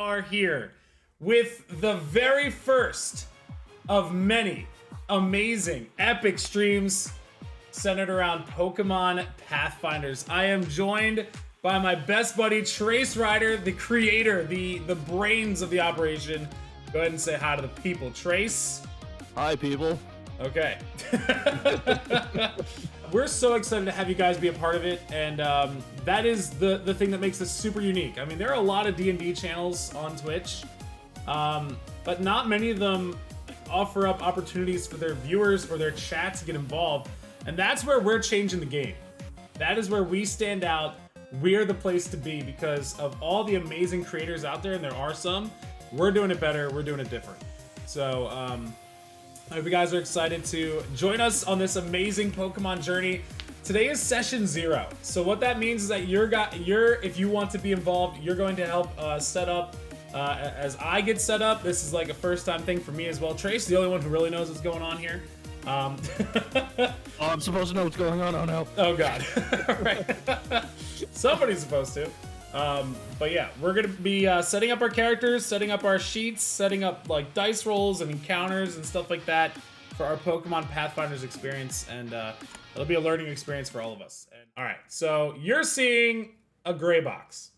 are here with the very first of many amazing, epic streams centered around Pokemon Pathfinders. I am joined by my best buddy, Trace Ryder, the creator, the brains of the operation. Go ahead and say hi to the people. Trace. Hi, people. Okay. We're so excited to have you guys be a part of it, and that is the thing that makes this super unique. I mean, there are a lot of D&D channels on Twitch, but not many of them offer up opportunities for their viewers or their chat to get involved, and that's where we're changing the game. That is where we stand out. We're the place to be because of all the amazing creators out there, and there are some. We're doing it better. We're doing it different. So, I hope you guys are excited to join us on this amazing Pokemon journey. Today is session 0. So what that means is that if you want to be involved, you're going to help set up as I get set up. This is like a first time thing for me as well. Trace, the only one who really knows what's going on here. Oh, I'm supposed to know what's going on. Oh no. Oh god. All right. Somebody's supposed to. But yeah, we're gonna be setting up our characters, setting up our sheets, setting up like dice rolls and encounters and stuff like that for our Pokemon Pathfinders experience, and it'll be a learning experience for all of us. And, all right, so you're seeing a gray box.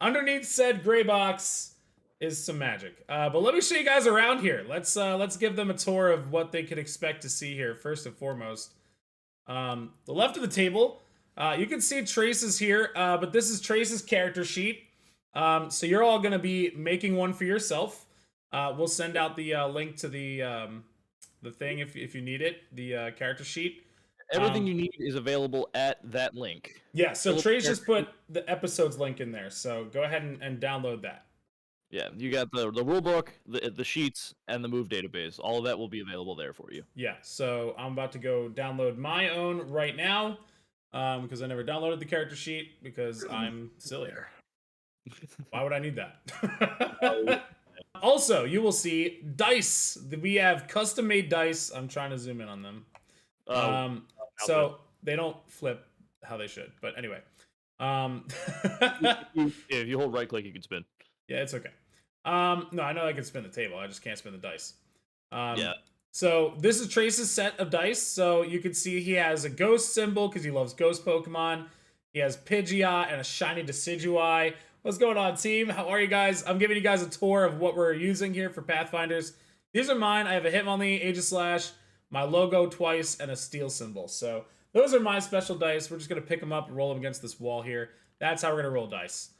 Underneath said gray box is some magic. But let me show you guys around here. Let's give them a tour of what they could expect to see here. First and foremost, the left of the table. You can see Trace's here, but this is Trace's character sheet. So you're all going to be making one for yourself. We'll send out the link to the thing if you need it, the character sheet. Everything you need is available at that link. Yeah, so Trace just put the episodes link in there, so go ahead and download that. Yeah, you got the rule book, the sheets, and the move database. All of that will be available there for you. Yeah, so I'm about to go download my own right now. Because I never downloaded the character sheet because I'm silly. Why would I need that? Also, you will see dice. We have custom-made dice. I'm trying to zoom in on them. So they don't flip how they should. But anyway. If you hold right-click, you can spin. Yeah, it's okay. No, I know I can spin the table. I just can't spin the dice. Yeah. So this is Trace's set of dice. So you can see he has a ghost symbol because he loves ghost Pokemon. He has Pidgeot and a shiny Decidueye. What's going on, team? How are you guys? I'm giving you guys a tour of what we're using here for Pathfinders. These are mine. I have a Hitmonlee, Aegislash, my logo twice, and a steel symbol. So those are my special dice. We're just going to pick them up and roll them against this wall here. That's how we're going to roll dice.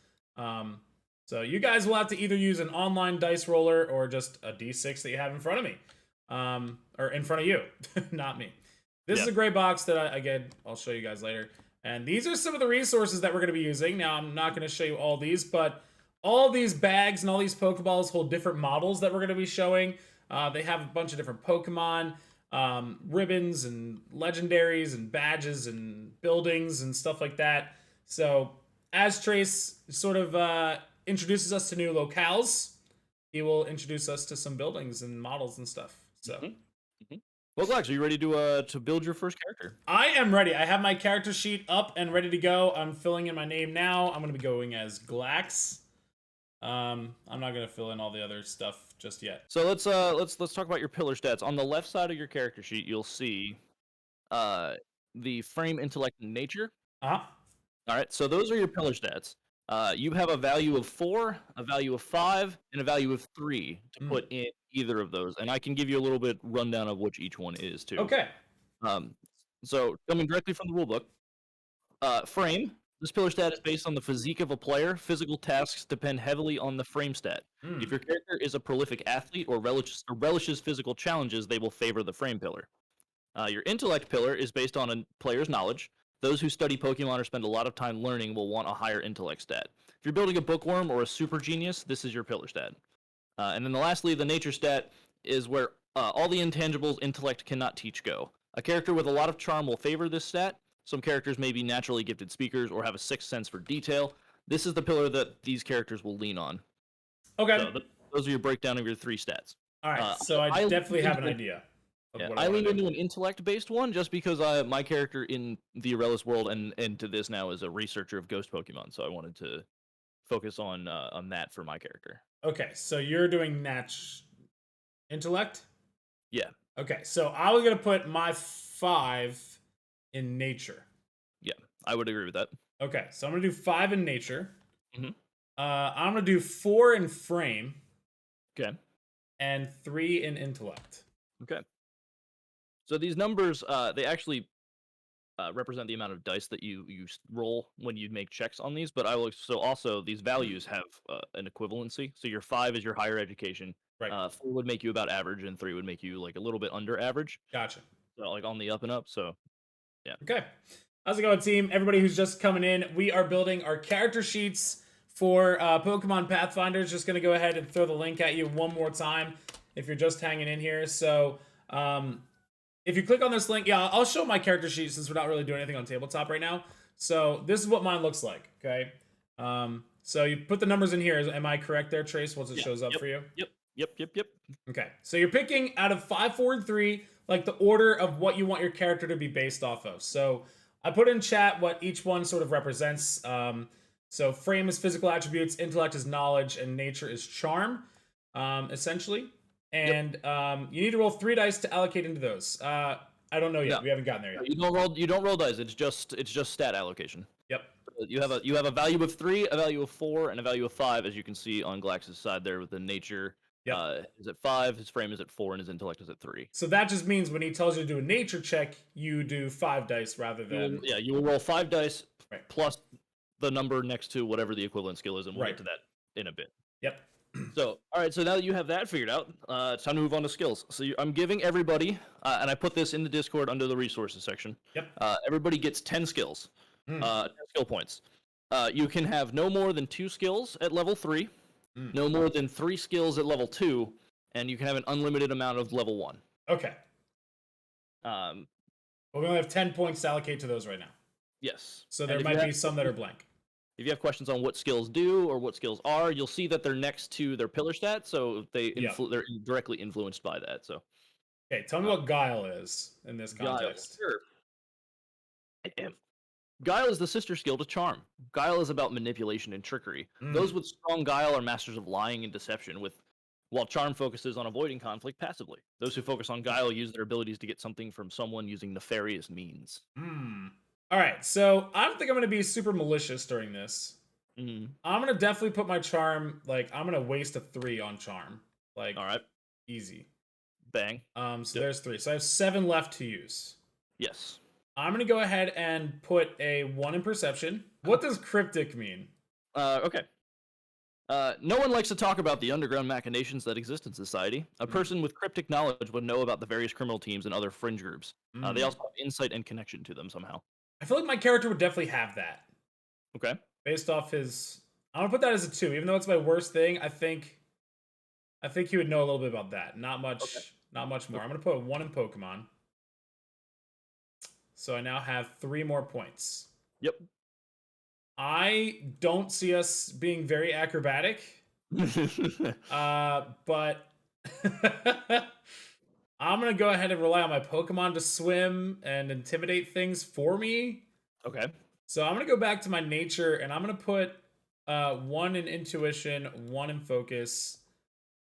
So you guys will have to either use an online dice roller or just a D6 that you have in front of me. Or in front of you, not me. This is a gray box that I'll show you guys later. And these are some of the resources that we're going to be using. Now, I'm not going to show you all these, but all these bags and all these Pokeballs hold different models that we're going to be showing. They have a bunch of different Pokemon, ribbons and legendaries and badges and buildings and stuff like that. So as Trace sort of introduces us to new locales, he will introduce us to some buildings and models and stuff. So, Well, Glax, are you ready to build your first character? I am ready. I have my character sheet up and ready to go. I'm filling in my name now. I'm going to be going as Glax. I'm not going to fill in all the other stuff just yet. So let's talk about your pillar stats. On the left side of your character sheet, you'll see the frame, intellect, and nature. Uh-huh. All right. So those are your pillar stats. You have a value of 4, a value of 5, and a value of 3 to put in either of those. And I can give you a little bit rundown of which each one is, too. Okay. So coming directly from the rulebook, frame. This pillar stat is based on the physique of a player. Physical tasks depend heavily on the frame stat. If your character is a prolific athlete or relishes physical challenges, they will favor the frame pillar. Your intellect pillar is based on a player's knowledge. Those who study Pokemon or spend a lot of time learning will want a higher intellect stat. If you're building a bookworm or a super genius, this is your pillar stat. And then lastly, the nature stat is where all the intangibles intellect cannot teach go. A character with a lot of charm will favor this stat. Some characters may be naturally gifted speakers or have a sixth sense for detail. This is the pillar that these characters will lean on. Okay. So those are your breakdown of your 3 stats. All right, so I definitely have an idea. I leaned into an intellect-based one just because my character in the Aurelus world and to this now is a researcher of ghost Pokemon, so I wanted to focus on that for my character. Okay, so you're doing intellect? Yeah. Okay, so I was gonna put my 5 in nature. Yeah, I would agree with that. Okay, so I'm gonna do 5 in nature. Mhm. I'm gonna do 4 in frame Okay. and 3 in intellect. Okay. So these numbers, they actually represent the amount of dice that you roll when you make checks on these. But I will also these values have an equivalency. So your 5 is your higher education. Right. 4 would make you about average, and 3 would make you like a little bit under average. Gotcha. So like on the up and up. So yeah. Okay. How's it going, team? Everybody who's just coming in, we are building our character sheets for Pokemon Pathfinders. Just going to go ahead and throw the link at you one more time if you're just hanging in here. So if you click on this link, yeah, I'll show my character sheet since we're not really doing anything on tabletop right now. So this is what mine looks like, okay? So you put the numbers in here. Am I correct there, Trace, once it shows up for you? Yep. Okay, so you're picking out of 5, 4, and 3, like the order of what you want your character to be based off of. So I put in chat what each one sort of represents. So frame is physical attributes, intellect is knowledge, and nature is charm, essentially. And you need to roll 3 dice to allocate into those. I don't know yet. No. We haven't gotten there yet. You don't roll dice. It's just stat allocation. Yep. You have a value of 3, a value of 4, and a value of 5, as you can see on Glax's side there with the nature. Is at 5, his frame is at 4, and his intellect is at 3. So that just means when he tells you to do a nature check, you do 5 dice rather than... You will roll 5 dice plus the number next to whatever the equivalent skill is, and we'll get to that in a bit. Yep. So, all right, so now that you have that figured out, it's time to move on to skills. So I'm giving everybody, and I put this in the Discord under the resources section. Yep. Everybody gets 10 skills, 10 skill points. You can have no more than 2 skills at level 3. No more than 3 skills at level 2, and you can have an unlimited amount of level 1. Okay. But we only have 10 points to allocate to those right now. Yes. So there might be some that are blank. If you have questions on what skills do or what skills are, you'll see that they're next to their pillar stats, so they're directly influenced by that. So, okay, tell me what guile is in this context. Guile, sure. Guile is the sister skill to charm. Guile is about manipulation and trickery. Those with strong guile are masters of lying and deception, while charm focuses on avoiding conflict passively. Those who focus on guile use their abilities to get something from someone using nefarious means. All right, so I don't think I'm going to be super malicious during this. I'm going to definitely put my charm, I'm going to waste a 3 on charm. All right. Easy. Bang. So there's 3. So I have 7 left to use. Yes. I'm going to go ahead and put a 1 in perception. What does cryptic mean? Okay. No one likes to talk about the underground machinations that exist in society. A person with cryptic knowledge would know about the various criminal teams and other fringe groups. They also have insight and connection to them somehow. I feel like my character would definitely have that. Okay. Based off his... I'm going to put that as a 2. Even though it's my worst thing, I think he would know a little bit about that. Not much more. I'm going to put a 1 in Pokemon. So I now have 3 more points. Yep. I don't see us being very acrobatic. But I'm going to go ahead and rely on my Pokemon to swim and intimidate things for me. Okay. So I'm going to go back to my nature, and I'm going to put 1 in intuition, 1 in focus,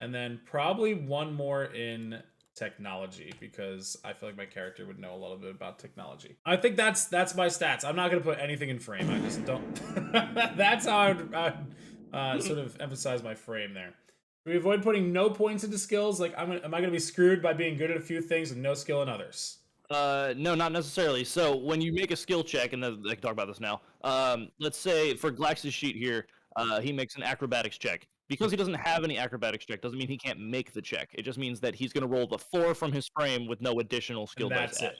and then probably 1 more in technology, because I feel like my character would know a little bit about technology. I think that's my stats. I'm not going to put anything in frame. I just don't... That's how I would sort of emphasize my frame there. We avoid putting no points into skills. Am I going to be screwed by being good at a few things and no skill in others? No, not necessarily. So when you make a skill check, and I can talk about this now. Let's say for Glax's sheet here, he makes an acrobatics check. Because he doesn't have any acrobatics check doesn't mean he can't make the check. It just means that he's going to roll the 4 from his frame with no additional skill dice added.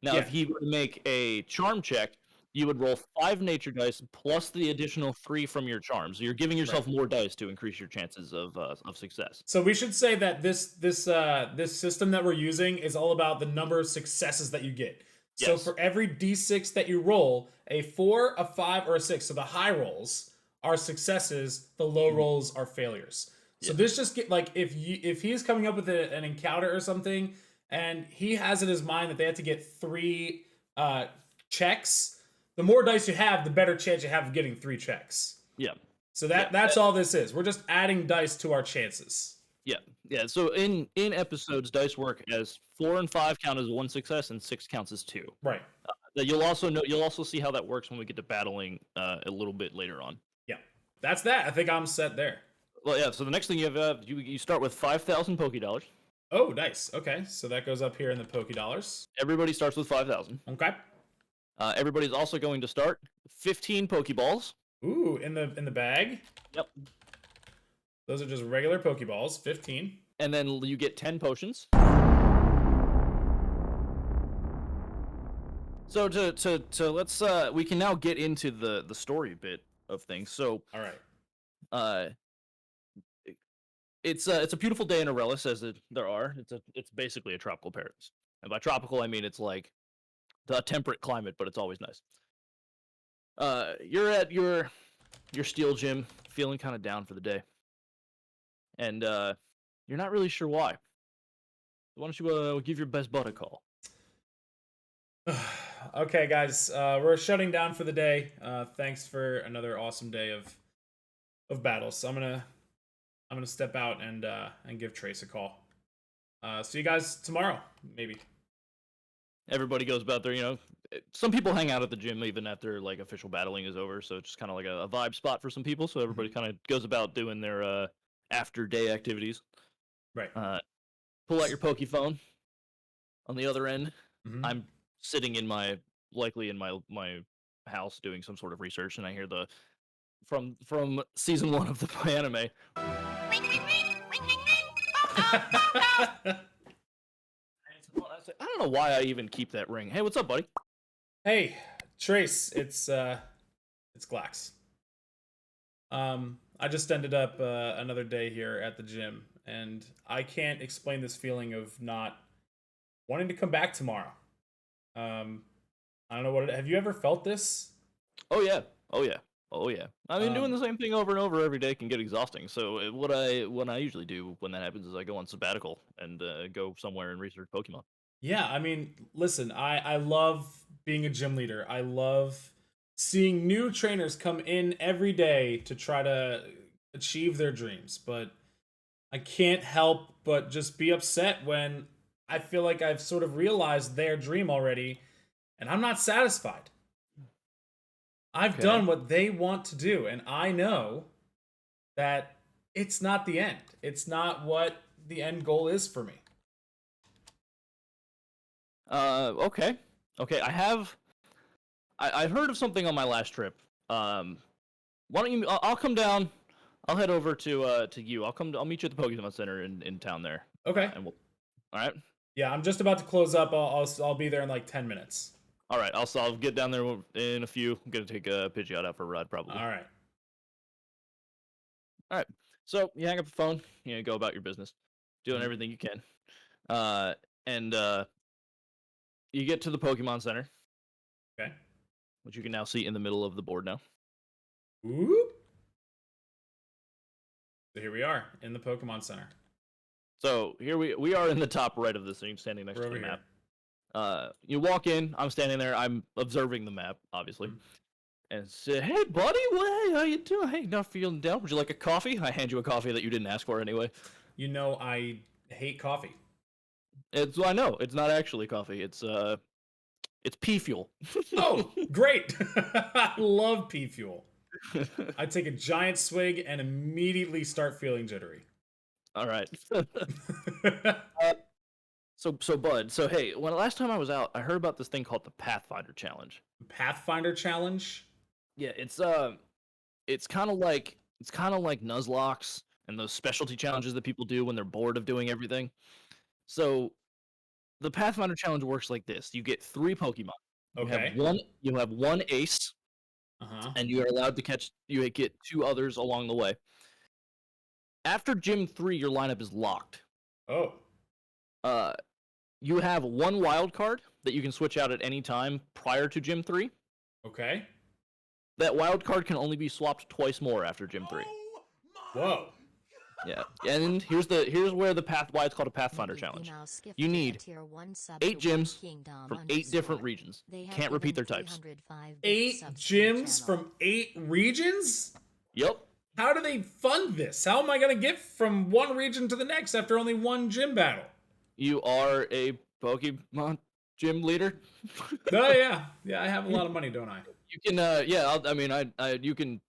Now, if he were to make a charm check, you would roll 5 nature dice plus the additional 3 from your charm. So you're giving yourself more dice to increase your chances of success. So we should say that this system that we're using is all about the number of successes that you get. Yes. So for every d6 that you roll, a 4, a 5, or a 6. So the high rolls are successes, the low rolls are failures. So this just get if he's coming up with an encounter or something, and he has in his mind that they have to get 3 checks. The more dice you have, the better chance you have of getting 3 checks. Yeah. So that's all this is. We're just adding dice to our chances. Yeah. So in episodes, dice work as 4 and 5 count as 1 success, and 6 counts as 2. Right. You'll also see how that works when we get to battling a little bit later on. Yeah, that's that. I think I'm set there. Well, yeah. So the next thing you have, you start with 5,000 Poké Dollars. Oh, nice. Okay, so that goes up here in the Poké Dollars. Everybody starts with 5,000. Okay. Everybody's also going to start 15 Pokeballs. Ooh, in the bag. Yep. Those are just regular Pokeballs. 15. And then you get 10 potions. So let's we can now get into the story bit of things. So all right. It's a beautiful day in Aurelis, as there are. It's basically a tropical paradise, and by tropical I mean it's like the temperate climate, but it's always nice. You're at your steel gym, feeling kind of down for the day, and you're not really sure why. Why don't you give your best bud a call? Okay, guys, we're shutting down for the day. Thanks for another awesome day of battles. So I'm gonna step out and give Trace a call. See you guys tomorrow, maybe. Everybody goes about their, some people hang out at the gym even after like official battling is over, so it's just kind of like a vibe spot for some people. So everybody kind of goes about doing their after day activities. Right. Pull out your Pokephone. On the other end, I'm sitting in my house doing some sort of research, and I hear from season 1 of the anime. I don't know why I even keep that ring. Hey, what's up, buddy? Hey, Trace, it's Glax. I just ended up another day here at the gym, and I can't explain this feeling of not wanting to come back tomorrow. I don't know what have you ever felt this? Oh yeah. I mean, doing the same thing over and over every day can get exhausting. So what I usually do when that happens is I go on sabbatical and go somewhere and research Pokemon. Yeah, I mean, listen, I love being a gym leader. I love seeing new trainers come in every day to try to achieve their dreams, but I can't help but just be upset when I feel like I've sort of realized their dream already, and I'm not satisfied. I've done what they want to do, and I know that it's not the end. It's not what the end goal is for me. Okay. I've heard of something on my last trip. Why don't you? I'll come down. I'll head over to you. I'll meet you at the Pokemon Center in town there. Okay. And all right. Yeah, I'm just about to close up. I'll be there in like 10 minutes. All right. I'll get down there in a few. I'm gonna take a Pidgeot out for a ride probably. All right. All right. So you hang up the phone. You go about your business, doing everything you can, and you get to the Pokemon Center. Okay. Which you can now see in the middle of the board now. Ooh. So here we are in the Pokemon Center. So here we are in the top right of this thing, standing next to the map. You walk in. I'm standing there. I'm observing the map, obviously, and say, "Hey, buddy, how you doing? Hey, not feeling down? Would you like a coffee?" I hand you a coffee that you didn't ask for anyway. You know, I hate coffee. I know it's not actually coffee. It's pea fuel. Oh, great! I love pea fuel. I take a giant swig and immediately start feeling jittery. All right. So bud. So hey, when last time I was out, I heard about this thing called the Pathfinder Challenge. Pathfinder Challenge? Yeah, it's kind of like Nuzlocke and those specialty challenges that people do when they're bored of doing everything. So the Pathfinder Challenge works like this: you get 3 Pokemon. Okay. You have one ace, and you are allowed to catch. You get 2 others along the way. After Gym 3, your lineup is locked. Oh. You have 1 wild card that you can switch out at any time prior to Gym 3. Okay. That wild card can only be swapped twice more after Gym 3. Whoa. Yeah, and here's where why it's called a Pathfinder Challenge. You need 8 gyms from 8 different regions. Can't repeat their types. 8 gyms from 8 regions? Yep. How do they fund this? How am I going to get from one region to the next after only one gym battle? You are a Pokemon gym leader. Oh yeah, I have a lot of money, don't I? You can, you can.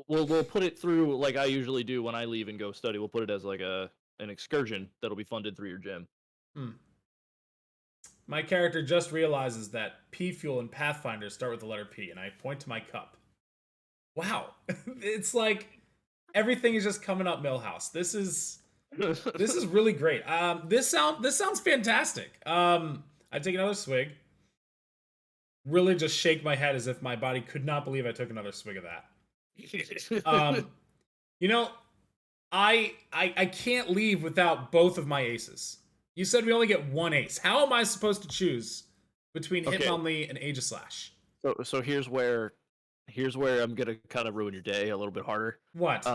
We'll put it through like I usually do when I leave and go study. We'll put it as like an excursion that'll be funded through your gym. My character just realizes that P fuel and Pathfinders start with the letter P, and I point to my cup. Wow, it's like everything is just coming up Millhouse. This is really great. This sounds fantastic. I take another swig. Really, just shake my head as if my body could not believe I took another swig of that. You know, I can't leave without both of my aces. You said we only get one ace. How am I supposed to choose between Hitmonlee and Aegislash? So here's where I'm gonna kind of ruin your day a little bit harder. What?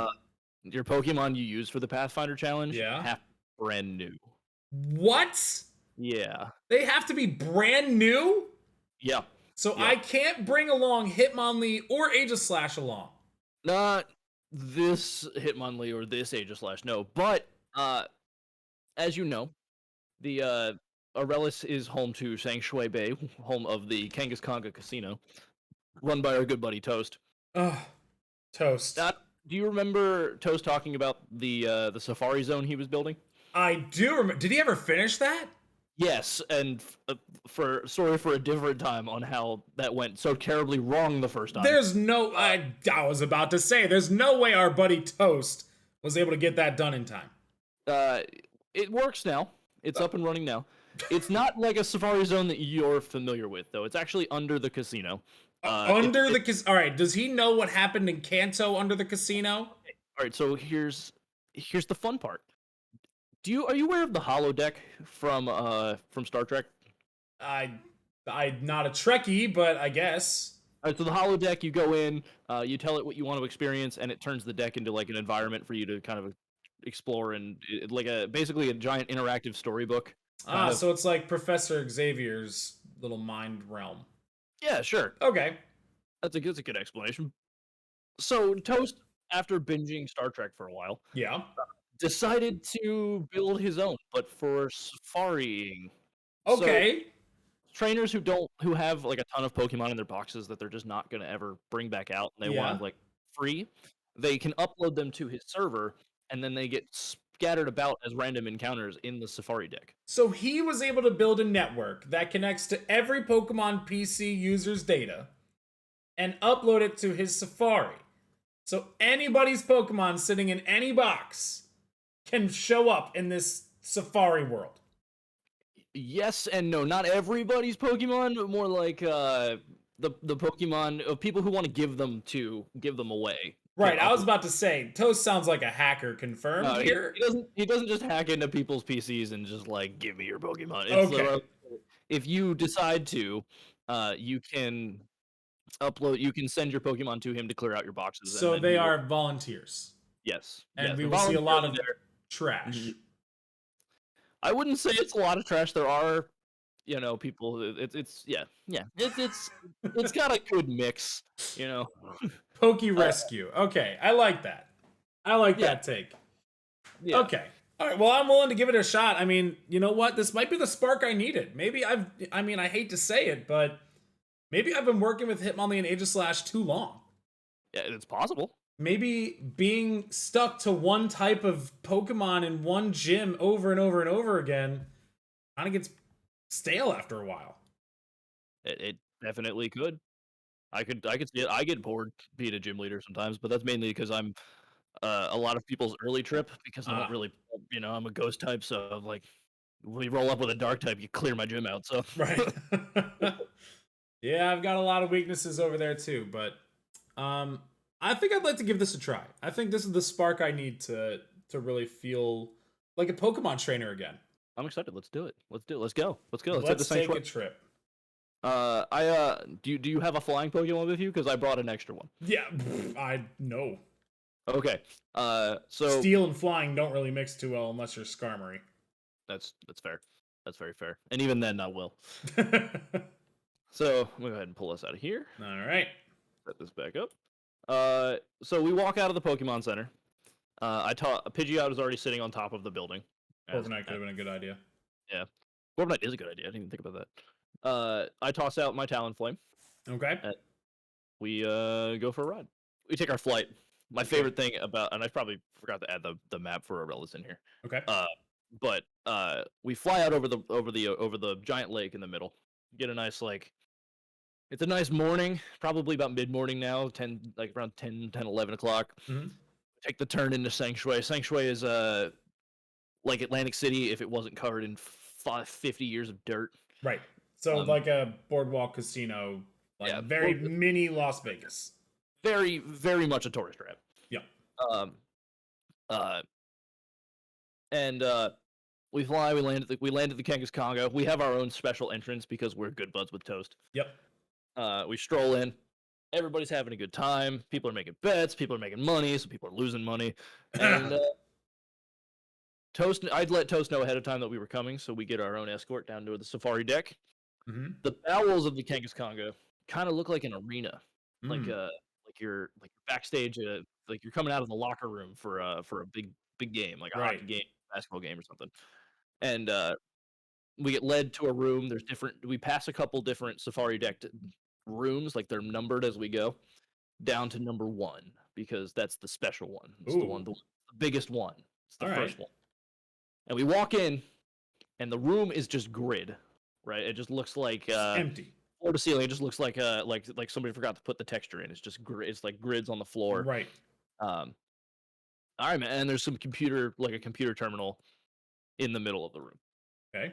Your Pokemon you use for the Pathfinder challenge, Yeah, brand new. What? Yeah. They have to be brand new? Yeah. So I can't bring along Hitmonlee or Aegislash along. Not this Hitmonlee or this Aegislash, no. But as you know, the Aurelis is home to Sanctuary Bay, home of the Kangaskanga Casino, run by our good buddy Toast. Ugh, Toast. Do you remember Toast talking about the Safari Zone he was building? I do remember. Did he ever finish that? Yes, and sorry for a different time on how that went so terribly wrong the first time. There's no. I was about to say, there's no way our buddy Toast was able to get that done in time. It works now. It's up and running now. It's not like a Safari Zone that you're familiar with, though. It's actually under the casino. Under the casino. All right. Does he know what happened in Kanto under the casino? All right. So here's the fun part. Are you aware of the holodeck from Star Trek? I'm not a Trekkie, but I guess. All right, so the holodeck, you go in, you tell it what you want to experience, and it turns the deck into like an environment for you to kind of explore, and like basically a giant interactive storybook. So it's like Professor Xavier's little mind realm. Yeah, sure. Okay. That's a good explanation. So Toast, after binging Star Trek for a while, decided to build his own, but for safaring. Okay. So, trainers who have like a ton of Pokemon in their boxes that they're just not gonna ever bring back out, and they want like free, they can upload them to his server, and then they get scattered about as random encounters in the Safari deck. So he was able to build a network that connects to every Pokemon PC user's data and upload it to his Safari. So anybody's Pokemon sitting in any box can show up in this Safari world. Yes and no. Not everybody's Pokemon, but more like the Pokemon of people who want to give them away. Right, I was about to say, Toast sounds like a hacker. Confirmed here. He doesn't just hack into people's PCs and just like give me your Pokemon. Okay. If you decide to, you can upload. You can send your Pokemon to him to clear out your boxes. So they are volunteers. Yes, and we will see a lot of their trash. Mm-hmm. I wouldn't say it's a lot of trash. There are, people. It's got a good mix. Poke Rescue. Okay, I like that. I like that take. Yeah. Okay. All right. Well, I'm willing to give it a shot. I mean, you know what? This might be the spark I needed. Maybe I hate to say it, but maybe I've been working with Hitmonlee and Aegislash too long. Yeah, it's possible. Maybe being stuck to one type of Pokemon in one gym over and over and over again kind of gets stale after a while. It definitely could. I could see it. I get bored being a gym leader sometimes, but that's mainly because I'm a lot of people's early trip because I don't really, I'm a ghost type, so like when you roll up with a dark type, you clear my gym out. So right. Yeah, I've got a lot of weaknesses over there too, but I think I'd like to give this a try. I think this is the spark I need to really feel like a Pokemon trainer again. I'm excited. Let's do it. Let's go. Let's take a trip. Do you have a flying Pokemon with you? Because I brought an extra one. Yeah, I know. Okay. So steel and flying don't really mix too well unless you're Skarmory. That's fair. That's very fair. And even then, not will. So I'm gonna go ahead and pull this out of here. All right. Set this back up. So we walk out of the Pokemon Center. I taught Pidgeot is already sitting on top of the building. Overnight could have been a good idea. Yeah, Corviknight is a good idea. I didn't even think about that. I toss out my Talonflame. Okay. We go for a ride. We take our flight. My favorite thing about, and I probably forgot to add the map for Aurelis in here. Okay. But we fly out over the giant lake in the middle. Get a nice it's a nice morning, probably about mid-morning now, around 10, 11 o'clock. Mm-hmm. Take the turn into Sanctuary. Sanctuary is like Atlantic City if it wasn't covered in 50 years of dirt. Right. So like a boardwalk casino, very mini Las Vegas. Very, very much a tourist trap. Yeah. And we fly. We land at the Kangaskanga. We have our own special entrance because we're good buds with Toast. Yep. We stroll in. Everybody's having a good time. People are making bets. People are making money. Some people are losing money. And Toast, I'd let Toast know ahead of time that we were coming, so we get our own escort down to the safari deck. Mm-hmm. The bowels of the Kangaskanga kind of look like an arena, like you're backstage, like you're coming out of the locker room for a big game, like a hockey game, basketball game, or something. And we get led to a room. We pass a couple different safari deck rooms, like they're numbered as we go, down to number 1 because that's the special one. It's the biggest one. It's the first one. And we walk in, and the room is just grid, right? It just looks like empty, floor to ceiling. It just looks like somebody forgot to put the texture in. It's just it's like grids on the floor. Right. All right, man. And there's a computer terminal in the middle of the room. Okay.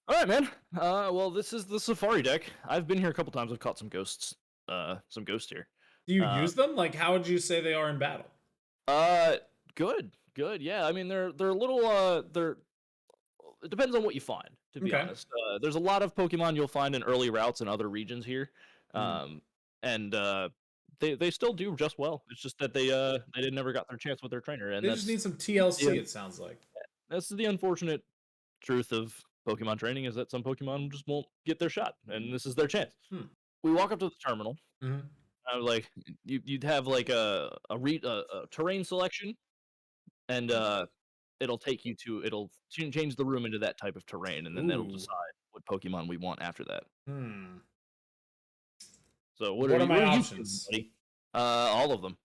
All right, man. Well, this is the safari deck. I've been here a couple times. I've caught some ghosts. Some ghosts here. Do you use them? Like, how would you say they are in battle? Good. Yeah, I mean they're a little it depends on what you find, to be honest. There's a lot of Pokemon you'll find in early routes in other regions here. And they still do just well. It's just that they never got their chance with their trainer, and they just need some TLC. It sounds like that's the unfortunate truth of Pokemon training, is that some Pokemon just won't get their shot, and this is their chance. We walk up to the terminal. Like you'd have like a terrain selection, and it'll change the room into that type of terrain, and then that'll decide what Pokemon we want after that. So what are my options? All of them.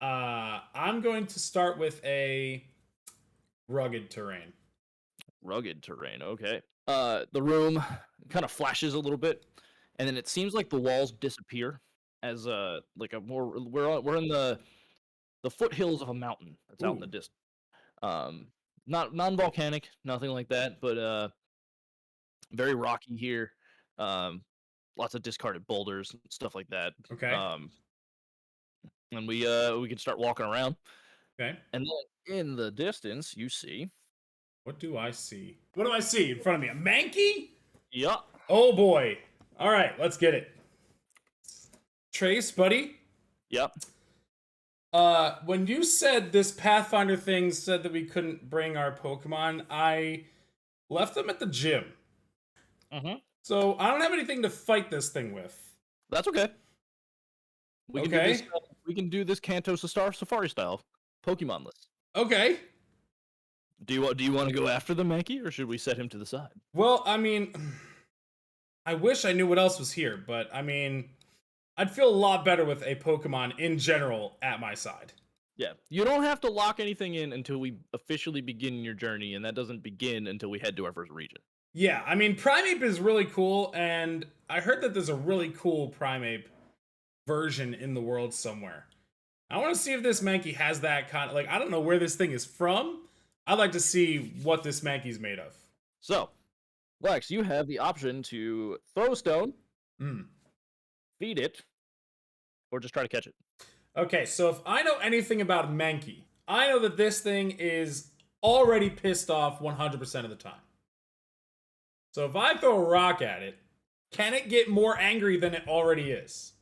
I'm going to start with a rugged terrain. Rugged terrain, okay. The room kind of flashes a little bit, and then it seems like the walls disappear as like a more we're in the foothills of a mountain that's out in the distance. Not non-volcanic, nothing like that, but very rocky here. Lots of discarded boulders, stuff like that. Okay. And we can start walking around. Okay. And then in the distance, you see. What do I see? What do I see in front of me? A Mankey? Yeah. Oh boy. All right, let's get it. Trace, buddy. Yep. When you said this Pathfinder thing said that we couldn't bring our Pokemon, I left them at the gym. So I don't have anything to fight this thing with. That's okay. We can do this Kanto Safari style, Pokemon-less. Okay. Do you want to go after the Mankey, or should we set him to the side? Well, I mean, I wish I knew what else was here, but I mean, I'd feel a lot better with a Pokemon in general at my side. Yeah, you don't have to lock anything in until we officially begin your journey, and that doesn't begin until we head to our first region. Yeah, I mean, Primeape is really cool, and I heard that there's a really cool Primeape version in the world somewhere. I want to see if this Mankey has that kind of, like, I don't know where this thing is from. I'd like to see what this Mankey's made of. So, Lex, you have the option to throw a stone, feed it, or just try to catch it. Okay, so if I know anything about Mankey, I know that this thing is already pissed off 100% of the time. So if I throw a rock at it, can it get more angry than it already is?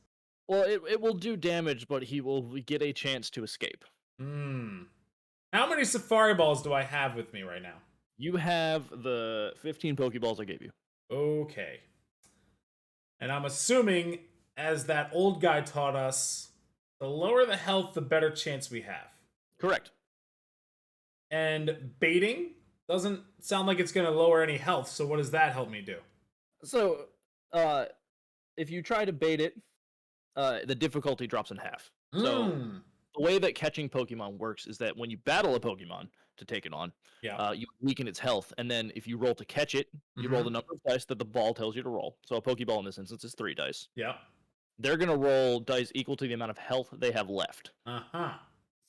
Well, it will do damage, but he will get a chance to escape. How many Safari Balls do I have with me right now? You have the 15 Pokeballs I gave you. Okay. And I'm assuming, as that old guy taught us, The lower the health, the better chance we have. Correct. And baiting doesn't sound like it's going to lower any health, so what does that help me do? So, if you try to bait it, the difficulty drops in half. So, the way that catching Pokemon works is that when you battle a Pokemon to take it on, you weaken its health, and then if you roll to catch it, you roll the number of dice that the ball tells you to roll. So a Pokeball in this instance is 3 dice. Yeah. They're going to roll dice equal to the amount of health they have left. Uh-huh.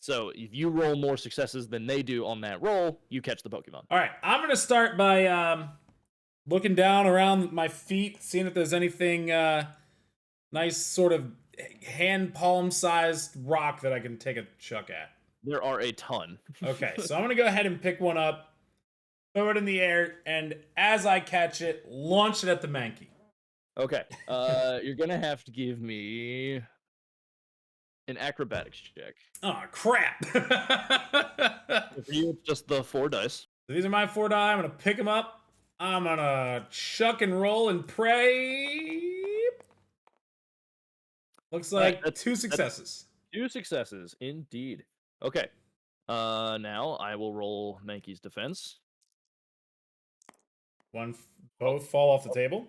So if you roll more successes than they do on that roll, you catch the Pokemon. All right, I'm going to start by looking down around my feet, seeing if there's anything nice sort of hand palm sized rock that I can take a chuck at. There are a ton. Okay, so I'm going to go ahead and pick one up, throw it in the air, and as I catch it, launch it at the Mankey. Okay, you're going to have to give me an acrobatics check. Oh, crap. For you, it's just the 4 dice. So these are my 4 die. I'm going to pick them up. I'm going to chuck and roll and pray. Looks like right, 2 successes. 2 successes, indeed. Okay. Now I will roll Mankey's defense. Both fall off the table.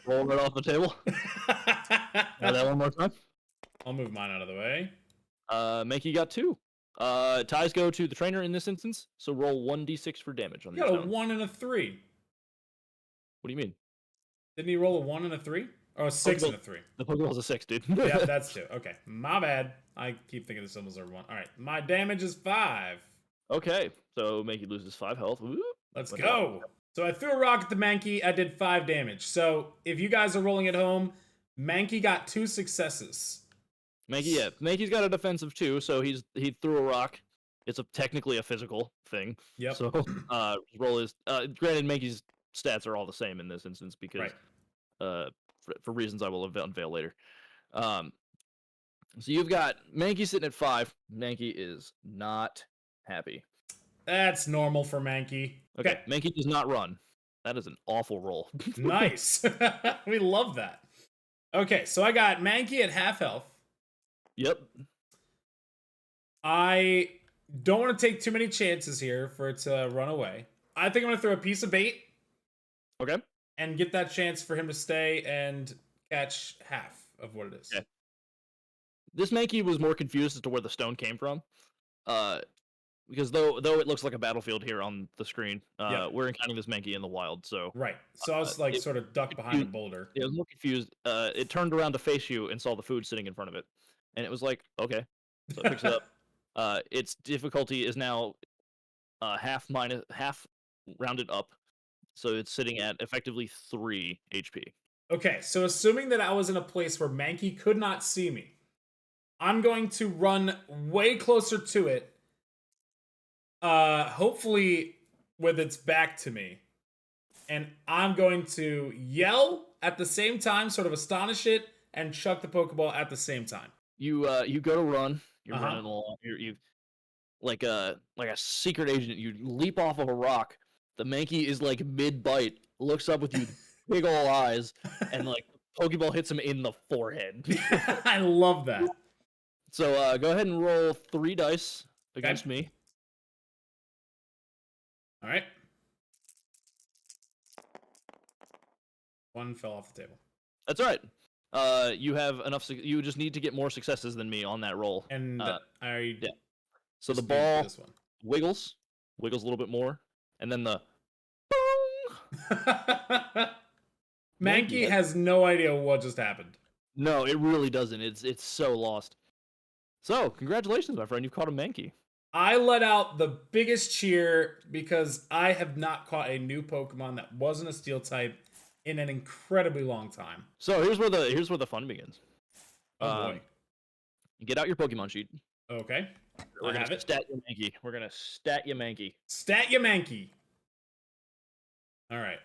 Roll right off the table. Try that one more time. I'll move mine out of the way. Mankey got 2. Ties go to the trainer in this instance, so roll 1d6 for damage on you got a 1 and a 3. What do you mean? Didn't he roll a 1 and a 3? Or a 6 and a 3? The Pokeball's a 6, dude. Yeah, that's 2. Okay, my bad. I keep thinking the symbols are 1. All right, my damage is 5. Okay, so Mankey loses 5 health. Woo. Let's go. So I threw a rock at the Mankey. I did 5 damage. So if you guys are rolling at home, Mankey got 2 successes. Mankey's got a defensive 2, so he threw a rock. It's technically a physical thing. Yep. So roll is granted Mankey's stats are all the same in this instance because for reasons I will unveil later. So you've got Mankey sitting at 5. Mankey is not happy. That's normal for Mankey. Okay. Mankey does not run. That is an awful roll. Nice. We love that. Okay, so I got Mankey at half health. Yep. I don't want to take too many chances here for it to run away. I think I'm going to throw a piece of bait. Okay. And get that chance for him to stay and catch half of what it is. Okay. This Mankey was more confused as to where the stone came from. Because though it looks like a battlefield here on the screen, we're encountering this Mankey in the wild, so... Right. So I was like sort of ducked behind a boulder. Yeah, I was more confused. It turned around to face you and saw the food sitting in front of it. And it was like, okay. So it picks it up. Its difficulty is now half rounded up. So it's sitting at effectively 3 HP. Okay, so assuming that I was in a place where Mankey could not see me, I'm going to run way closer to it. Hopefully with its back to me. And I'm going to yell at the same time, sort of astonish it, and chuck the Pokeball at the same time. You go to run. You're running along. You like a secret agent. You leap off of a rock. The Mankey is like mid-bite, looks up with you, big ol' eyes, and like Pokeball hits him in the forehead. I love that. So go ahead and roll 3 dice against me. All right. 1 fell off the table. That's all right. You have enough. You just need to get more successes than me on that roll. And So the ball wiggles a little bit more, and then the boom. Mankey has no idea what just happened. No, it really doesn't. It's so lost. So congratulations, my friend. You've caught a Mankey. I let out the biggest cheer because I have not caught a new Pokemon that wasn't a Steel type in an incredibly long time. So here's where the fun begins. Oh boy! Get out your Pokemon sheet. Okay, We're gonna stat your Mankey. We're gonna stat your Mankey. Stat your Mankey. All right.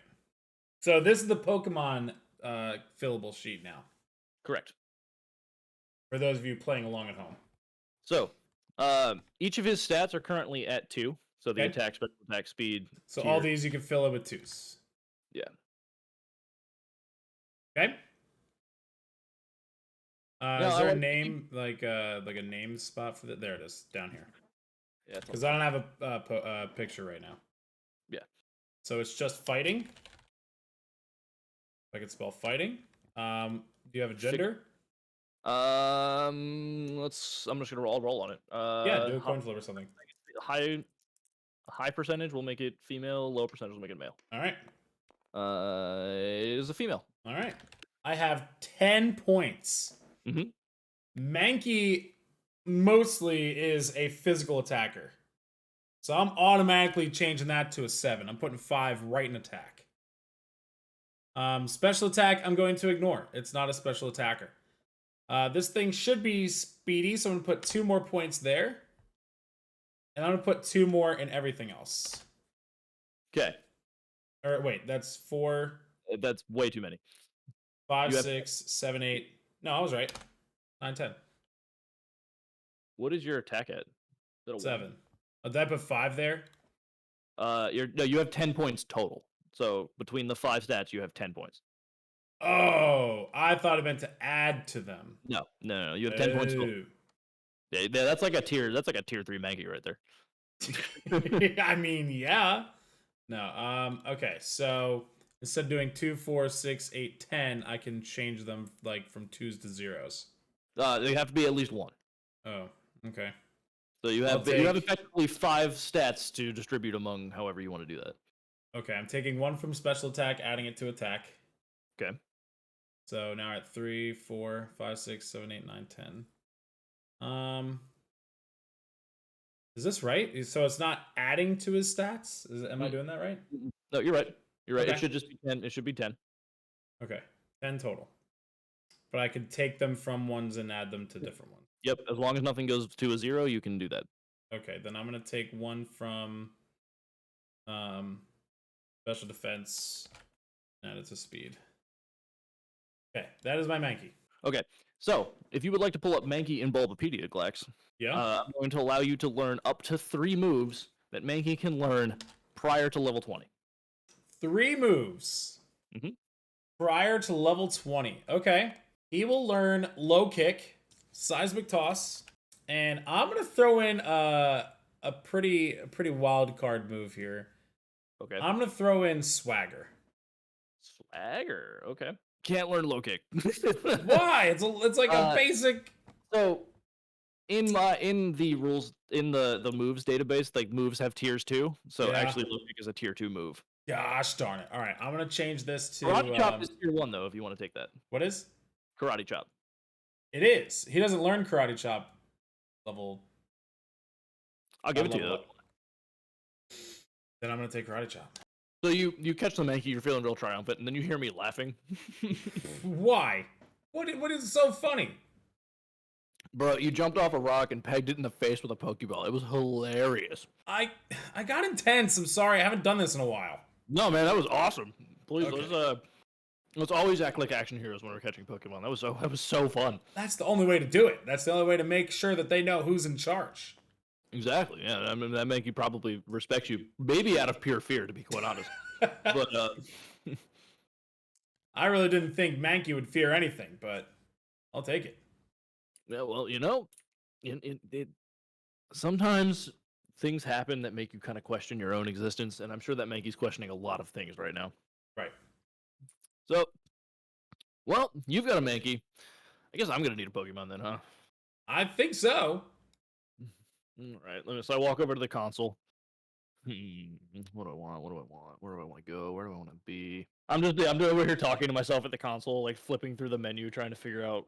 So this is the Pokemon fillable sheet now. Correct. For those of you playing along at home. So each of his stats are currently at 2. So the attack, special attack, speed. So all these you can fill in with 2s. Yeah. Okay. No, Is I there a like name like a name spot for that? There it is, down here. Yeah, Because I don't have a picture right now. yeah. So it's just fighting. I could spell fighting. Do you have a gender? Let's. I'm just gonna roll on it. Yeah, do a coin flip or something. High percentage will make it female. Low percentage will make it male. All right. It is a female. All right. I have 10 points. Mm-hmm. Mankey mostly is a physical attacker. So I'm automatically changing that to a 7. I'm putting 5 right in attack. Special attack, I'm going to ignore. It's not a special attacker. This thing should be speedy, so I'm going to put 2 more points there. And I'm going to put 2 more in everything else. Okay. Or wait, that's 4. That's way too many. 5, 6, 7, 8. No, I was right. 9, 10. What is your attack at? 7. Did I put 5 there? You have 10 points total. So between the 5 stats, you have 10 points. Oh, I thought it meant to add to them. No. You have 10 points total. Yeah, that's like a tier 3 Mankey right there. I mean, yeah. No. Okay. So instead of doing 2, 4, 6, 8, 10, I can change them like from 2s to 0s. They have to be at least 1. Oh. Okay. So you have effectively 5 stats to distribute among however you want to do that. Okay. I'm taking 1 from special attack, adding it to attack. Okay. So now we're at 3, 4, 5, 6, 7, 8, 9, 10. Is this right? So it's not adding to his stats? Am I doing that right? No, you're right. You're right. Okay. It should just be 10. It should be 10. Okay. 10 total. But I could take them from ones and add them to different ones. Yep. As long as nothing goes to a 0, you can do that. Okay, then I'm gonna take 1 from special defense, add it to speed. Okay, that is my Mankey. Okay, so if you would like to pull up Mankey in Bulbapedia, Glax, I'm going to allow you to learn up to 3 moves that Mankey can learn prior to level 20. 3 moves prior to level 20. Okay, he will learn low kick, seismic toss, and I'm gonna throw in a pretty wild card move here. Okay, I'm gonna throw in swagger. Swagger. Okay. Can't learn low kick. Why? It's like a basic. So in the rules in the moves database, like moves have tiers too. So actually low kick is a tier 2 move. Gosh darn it. All right, I'm gonna change this to Karate chop is tier 1 though, if you want to take that. What is? Karate chop. It is. He doesn't learn karate chop level. I'll give it to you though. Then I'm gonna take karate chop. So you catch the Mankey, you're feeling real triumphant, and then you hear me laughing. Why? What is so funny? Bro, you jumped off a rock and pegged it in the face with a Pokeball. It was hilarious. I got intense. I'm sorry. I haven't done this in a while. No, man, that was awesome. Please, let's always act like action heroes when we're catching Pokemon. That was so fun. That's the only way to do it. That's the only way to make sure that they know who's in charge. Exactly. Yeah, I mean that Mankey probably respects you, maybe out of pure fear, to be quite honest. But I really didn't think Mankey would fear anything, but I'll take it. Yeah, well, sometimes things happen that make you kind of question your own existence, and I'm sure that Mankey's questioning a lot of things right now. Right. So, well, you've got a Mankey. I guess I'm gonna need a Pokemon then, huh? I think so. All right. So I walk over to the console. What do I want? What do I want? Where do I want to go? Where do I want to be? I'm over here talking to myself at the console, like flipping through the menu, trying to figure out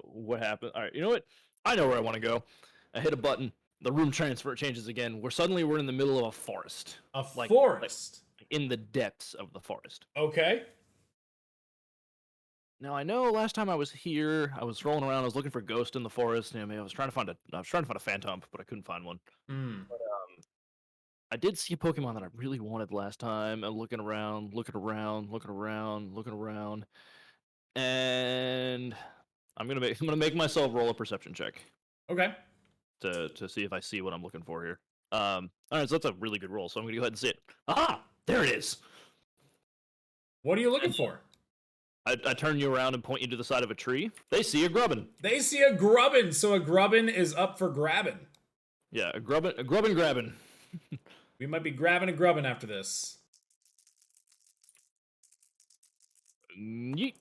what happened. All right, you know what? I know where I want to go. I hit a button. The room transfer changes again. We're in the middle of a forest. A forest? Like in the depths of the forest. Okay. Now I know last time I was here, I was rolling around. I was looking for ghost in the forest. I mean, I was trying to find a Phantomp, but I couldn't find one. But, I did see a Pokemon that I really wanted last time. I'm looking around, and I'm gonna make myself roll a perception check. Okay. To see if I see what I'm looking for here. All right, so that's a really good roll. So I'm gonna go ahead and see it. Ah, there it is. What are you looking for? I turn you around and point you to the side of a tree. They see a grubbin. They see a grubbin, so a grubbin is up for grabbing. Yeah, a grubbin grabbing. We might be grabbing a grubbin after this. Yeet.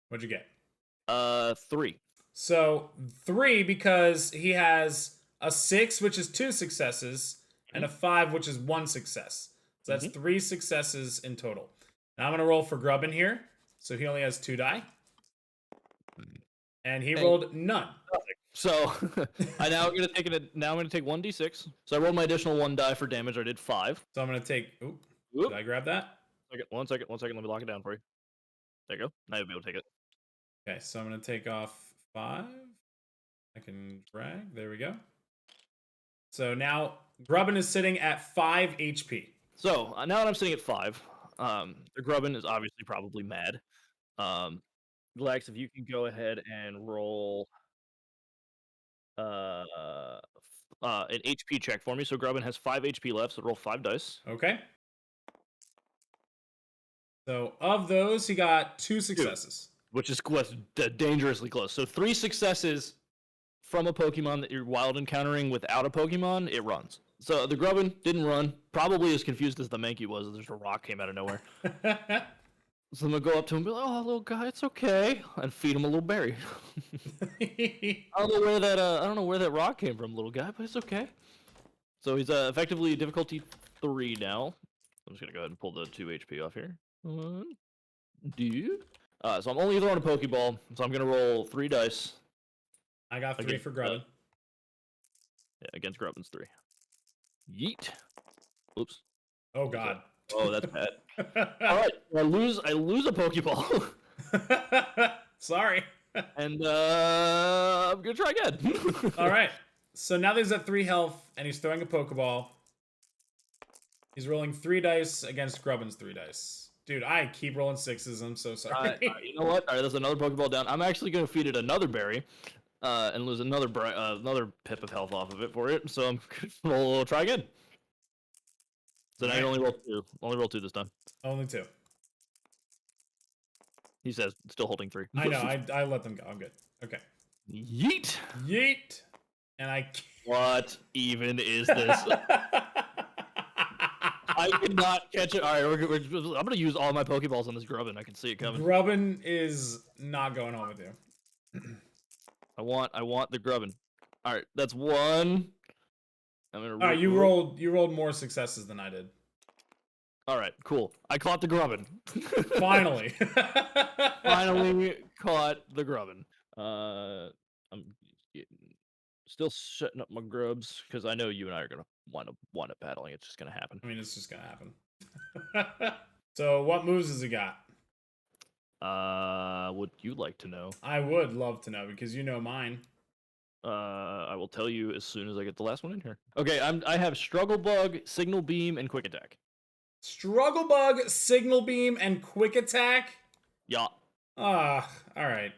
What'd you get? 3. So 3 because he has a 6, which is 2 successes, and a 5, which is 1 success. So that's 3 successes in total. Now I'm gonna roll for Grubbin here. So he only has 2 die. And he rolled none. So I'm gonna take 1d6. So I rolled my additional 1 die for damage. I did 5. So I'm gonna take. Oop. Did I grab that? One second. Let me lock it down for you. There you go. Now you'll be able to take it. Okay, so I'm gonna take off 5. I can drag. There we go. So now Grubbin is sitting at 5 HP. So now that I'm sitting at 5, the Grubbin is obviously probably mad. Glax, if you can go ahead and roll an HP check for me. So Grubbin has 5 HP left, so roll 5 dice. Okay. So of those, he got 2 successes. Which is dangerously close. So 3 successes from a Pokemon that you're wild encountering without a Pokemon, it runs. So the Grubbin didn't run, probably as confused as the Mankey was. There's a rock came out of nowhere. So I'm gonna go up to him and be like, "Oh, little guy, it's okay," and feed him a little berry. I don't know where that rock came from, little guy, but it's okay. So he's effectively difficulty 3 now. I'm just gonna go ahead and pull the 2 HP off here. So I'm only throwing a Pokeball, so I'm gonna roll 3 dice. I got 3 for Grubbin. Yeah, against Grubbin's 3. Yeet. Oops. Oh God. Oh, that's bad. All right, I lose a Pokeball. Sorry. And I'm gonna try again. All right. So now that he's at 3 health and he's throwing a Pokeball. He's rolling 3 dice against Grubbin's 3 dice. Dude, I keep rolling 6s. I'm so sorry. You know what? All right, there's another Pokeball down. I'm actually gonna feed it another berry, and lose another pip of health off of it for it. So I'm gonna try again. So now you only roll 2. Only roll 2 this time. Only 2. He says, still holding 3. I know. I let them go. I'm good. Okay. Yeet. Yeet. And I. What even is this? I could not catch it. All right, I'm gonna use all my Pokeballs on this Grubbin. I can see it coming. Grubbin is not going home with you. I want the Grubbin. All right, that's 1. I'm gonna. All right, you rolled more successes than I did. All right, cool. I caught the Grubbin. Finally. Finally caught the Grubbin. I'm still setting up my grubs because I know you and I are gonna wind up battling. It's just gonna happen. I mean, it's just gonna happen. So, what moves has he got? Would you like to know? I would love to know because you know mine. I will tell you as soon as I get the last one in here. Okay, I have Struggle Bug, Signal Beam, and Quick Attack. Struggle Bug, Signal Beam, and Quick Attack? Yeah. All right.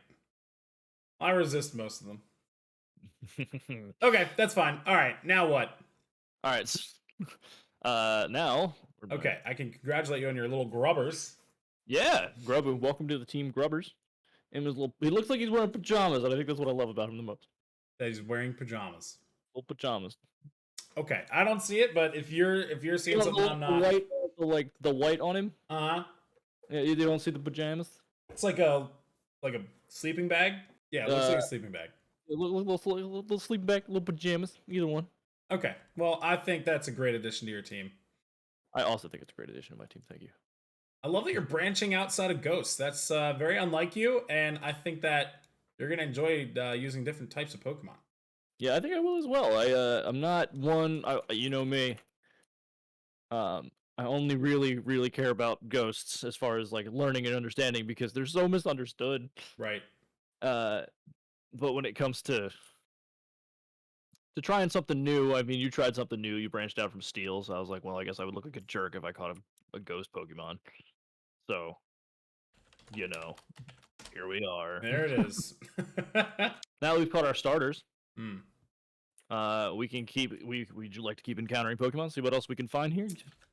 I resist most of them. Okay, that's fine. All right, now what? All right. Now. Okay, I can congratulate you on your little grubbers. Yeah, Grubber. Welcome to the team, Grubbers. And he looks like he's wearing pajamas, and I think that's what I love about him the most. That he's wearing pajamas. Little pajamas. Okay, I don't see it, but if you're seeing something I'm not. The white on him. Uh huh. Yeah, you don't see the pajamas. It's like a sleeping bag. Yeah, it looks like a sleeping bag. Little sleeping bag, little pajamas, either one. Okay, well, I think that's a great addition to your team. I also think it's a great addition to my team. Thank you. I love that you're branching outside of Ghosts. That's very unlike you, and I think that you're gonna enjoy using different types of Pokemon. Yeah, I think I will as well. I'm not one. You know me. I only really care about Ghosts as far as like learning and understanding because they're so misunderstood. Right. But when it comes to trying something new, I mean, you tried something new. You branched out from Steel, so I was like, well, I guess I would look like a jerk if I caught a Ghost Pokemon. So, you know, here we are. There it is. Now that we've caught our starters. Hmm. We can keep. We'd like to keep encountering Pokemon. See what else we can find here.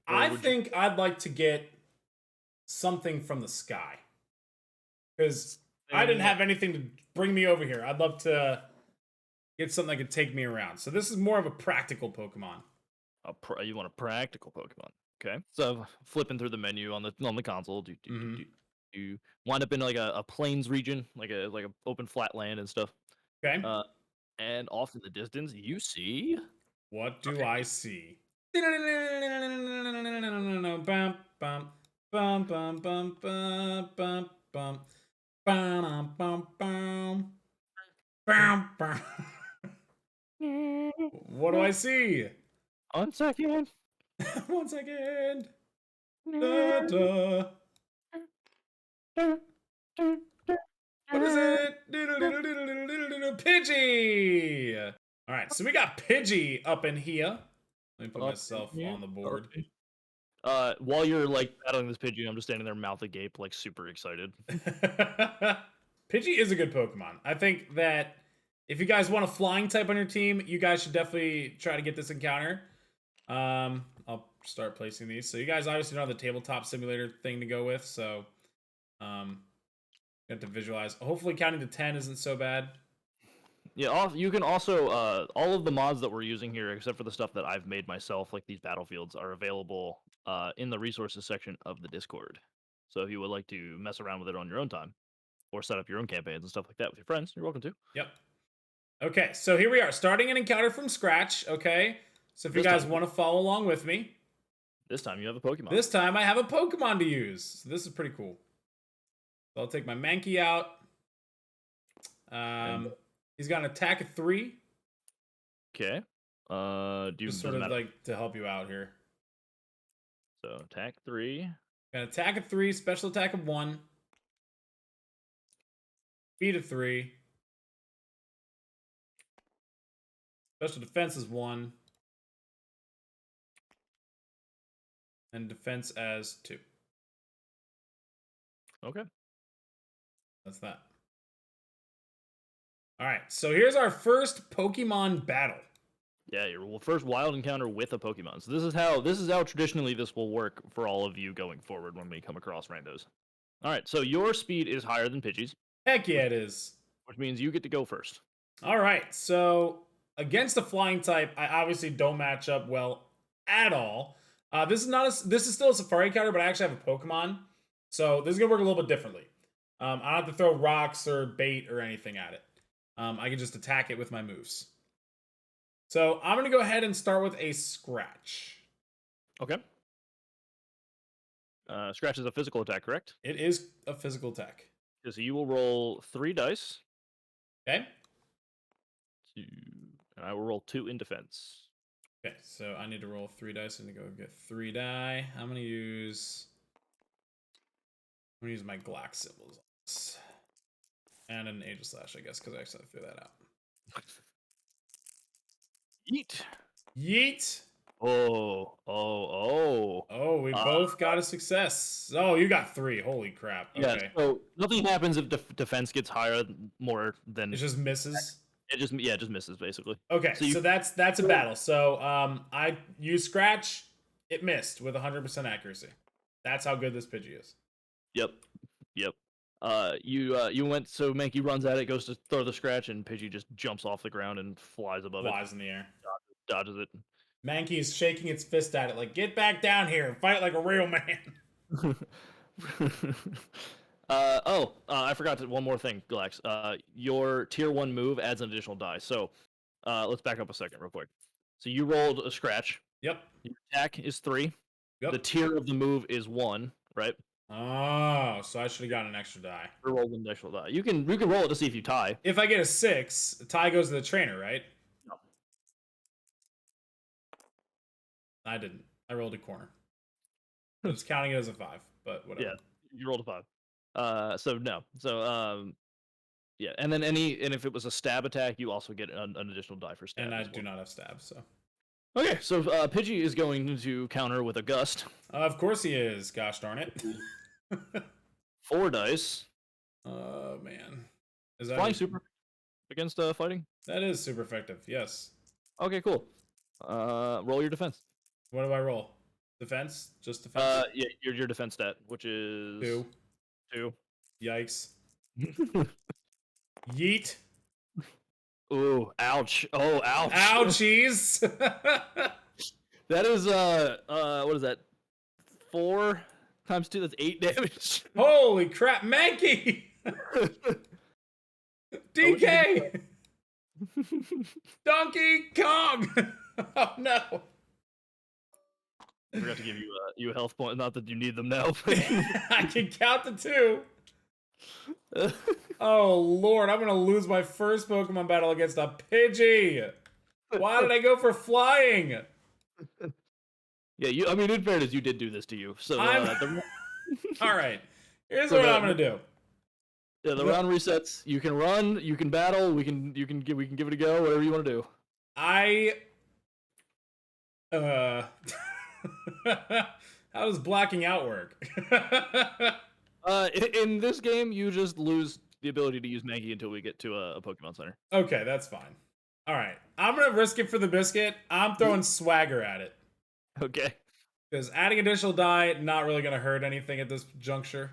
I think I'd like to get something from the sky. Because I didn't have anything to bring me over here. I'd love to get something that could take me around. So this is more of a practical Pokemon. You want a practical Pokemon. Okay. So flipping through the menu on the console, you wind up in like a plains region, like a open flat land and stuff. Okay. And off in the distance, you see. What do I see? Bum, bum, bum, bum, bum, bum, bum, bum, bum. Bum, bum, bum. Bum, bum. What do I see? 1 second. 1 second. Da, da. What is it? Pidgey! Alright, so we got Pidgey up in here. Let me put myself on the board. While you're like battling this Pidgey, I'm just standing there, mouth agape, like super excited. Pidgey is a good Pokemon. I think that if you guys want a flying type on your team, you guys should definitely try to get this encounter. I'll start placing these. So you guys obviously don't have the tabletop simulator thing to go with, so you have to visualize. Hopefully counting to 10 isn't so bad. Yeah, you can also all of the mods that we're using here, except for the stuff that I've made myself, like these battlefields, are available in the resources section of the Discord. So if you would like to mess around with it on your own time, or set up your own campaigns and stuff like that with your friends, you're welcome to. Yep. Okay, so here we are, starting an encounter from scratch. Okay, so if you guys want to follow along with me, this time you have a Pokemon. This time I have a Pokemon to use. So this is pretty cool. So I'll take my Mankey out. He's got an attack of 3. Okay. Do you just sort of like to help you out here? So attack 3. Got an attack of 3, special attack of 1, speed of 3, special defense is 1, and defense as 2. Okay. That's that. All right, so here's our first Pokemon battle. Yeah, your first wild encounter with a Pokemon. So this is how traditionally this will work for all of you going forward when we come across randos. All right, so your speed is higher than Pidgey's. Heck yeah, it is. Which means you get to go first. All right, so against a flying type, I obviously don't match up well at all. This is still a Safari counter, but I actually have a Pokemon, so this is gonna work a little bit differently. I don't have to throw rocks or bait or anything at it. I can just attack it with my moves. So I'm gonna go ahead and start with a Scratch. Okay. Scratch is a physical attack, correct? It is a physical attack. So you will roll 3 dice. Okay. And I will roll 2 in defense. Okay, so I need to roll 3 dice and go get 3 die. I'm gonna use my Glax symbols. And an Angel Slash, I guess, because I actually threw that out. Yeet. Yeet. Oh, we both got a success. Oh, you got 3. Holy crap. Okay. Yeah, so nothing happens if defense gets higher more than... It just misses? It just misses, basically. Okay, so that's a battle. So I used Scratch. It missed with 100% accuracy. That's how good this Pidgey is. Yep. You went, so Mankey runs at it, goes to throw the Scratch, and Pidgey just jumps off the ground and flies above it. Flies in the air. Dodges it. Mankey is shaking its fist at it like, get back down here and fight like a real man. I forgot one more thing, Glax. Your tier 1 move adds an additional die. So let's back up a second real quick. So you rolled a Scratch. Yep. Your attack is 3. Yep. The tier of the move is 1, right? Oh, so I should have gotten an extra die. Roll an additional die. You can roll it to see if you tie. If I get a 6, the tie goes to the trainer, right? No. I didn't. I rolled a corner. I was counting it as a 5, but whatever. Yeah, you rolled a 5. So no. So yeah, and then if it was a stab attack, you also get an additional die for stab. And I do not have stab, so. Okay, so Pidgey is going to counter with a gust. Of course he is. Gosh darn it. 4 dice. Oh man. Is that flying super against fighting? That is super effective. Yes. Okay, cool. Roll your defense. What do I roll? Defense? Just defense? Yeah, your defense stat, which is 2. Yikes. Yeet. Ooh, ouch. Oh, ouch. Ouchies. That is what is that? 4 times 2, that's 8 damage. Holy crap, Mankey! DK! Donkey Kong! Oh no. I forgot to give you a health point. Not that you need them now. I can count to 2. Oh lord, I'm gonna lose my first Pokemon battle against a Pidgey. Why did I go for flying? Yeah, I mean, in fairness, you did do this to you. So all right. Here's So what I'm gonna do. Yeah, the round resets. You can run. You can battle. We can give it a go. Whatever you want to do. How does blacking out work? In this game, you just lose the ability to use Mankey until we get to a Pokemon Center. Okay, that's fine. All right, I'm gonna risk it for the biscuit. I'm throwing Swagger at it. Okay. Because adding additional die, not really gonna hurt anything at this juncture.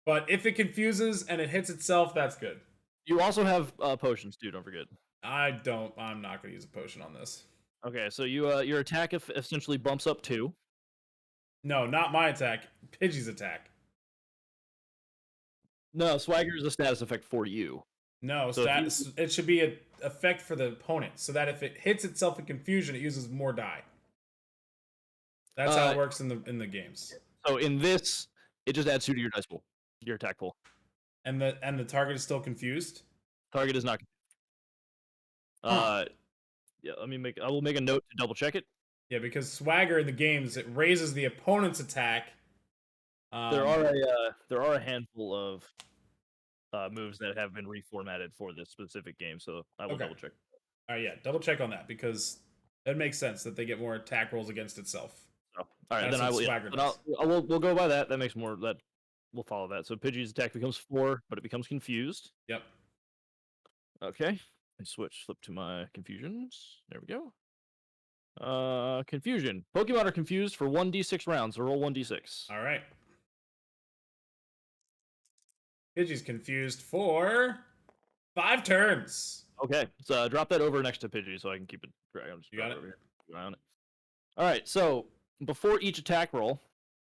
But if it confuses and it hits itself, that's good. You also have potions too. Don't forget. I'm not gonna use a potion on this. Okay, so your attack essentially bumps up 2. No, not my attack. Pidgey's attack. No, Swagger is a status effect for you. No, so it should be an effect for the opponent, so that if it hits itself in confusion, it uses more die. That's how it works in the games. So in this, it just adds 2 to your dice pool, your attack pool. And the target is still confused? Target is not. Yeah, I will make a note to double check it. Yeah, because Swagger in the games, it raises the opponent's attack. There are a handful of moves that have been reformatted for this specific game, so I will double check. All right, yeah, double check on that because it makes sense that they get more attack rolls against itself. Oh, all right, then I will. Yeah, we'll go by that. That makes more. That we'll follow that. So Pidgey's attack becomes 4, but it becomes confused. Yep. Okay. I flip to my confusions. There we go. Confusion. Pokemon are confused for 1d6 rounds, so roll 1d6. All right. Pidgey's confused for 5 turns. Okay, so drop that over next to Pidgey so I can keep it. You got it. Over here. Keep an eye on it. All right, so before each attack roll,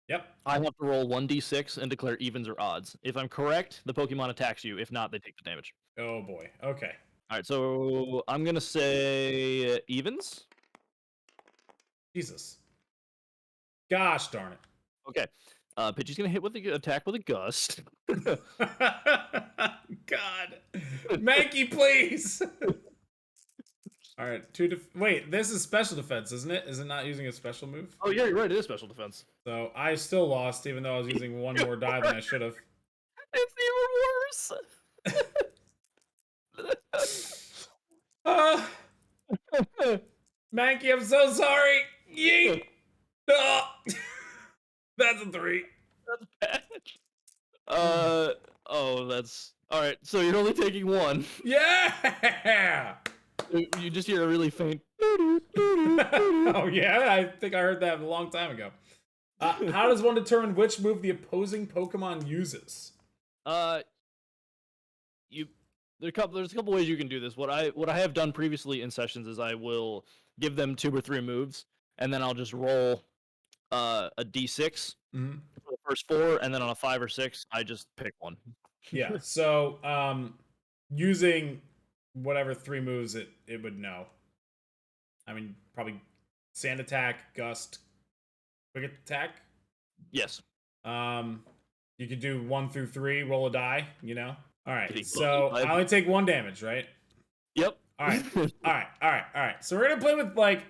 yep, I have to roll 1d6 and declare evens or odds. If I'm correct, the Pokemon attacks you. If not, they take the damage. Oh boy. Okay. All right, so I'm gonna say evens. Jesus. Gosh darn it. Okay. Pidgey's gonna hit with the attack with a gust. God. Mankey, please. All right, wait, this is special defense, isn't it? Is it not using a special move? Oh yeah, you're right. It is special defense. So I still lost, even though I was using one more die than I should have. It's even worse. Mankey, I'm so sorry. Yeet. Oh. That's a 3. That's bad. Oh, that's all right. So you're only taking 1. Yeah. You just hear a really faint. Oh yeah, I think I heard that a long time ago. How does one determine which move the opposing Pokemon uses? There's a couple ways you can do this. What I have done previously in sessions is I will give them 2 or 3 moves, and then I'll just roll a d6 for the first 4, and then on a 5 or 6, I just pick one. Yeah. So using whatever 3 moves it would know. I mean, probably Sand Attack, Gust, Quick Attack. Yes. You could do 1 through 3, roll a die. You know. All right. So I only take 1 damage, right? Yep. All right. All right. So we're gonna play with like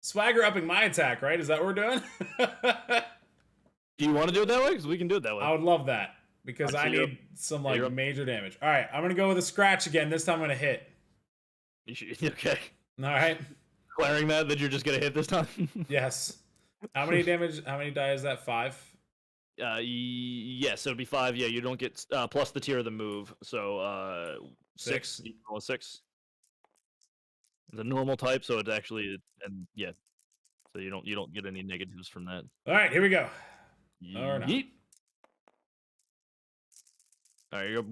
Swagger upping my attack, right? Is that what we're doing? Do you want to do it that way? Because we can do it that way. I would love that because I need some like major damage. All right, I'm gonna go with a scratch again. This time I'm gonna hit. You should, okay. All right. Declaring that you're just gonna hit this time. Yes. How many damage? How many die is that? 5. Yes, it'll be 5. Yeah, you don't get plus the tier of the move, so 6. You roll a 6. It's a normal type, so it's actually, and yeah. So you don't get any negatives from that. All right, here we go. Or not. Yeet. All right, you have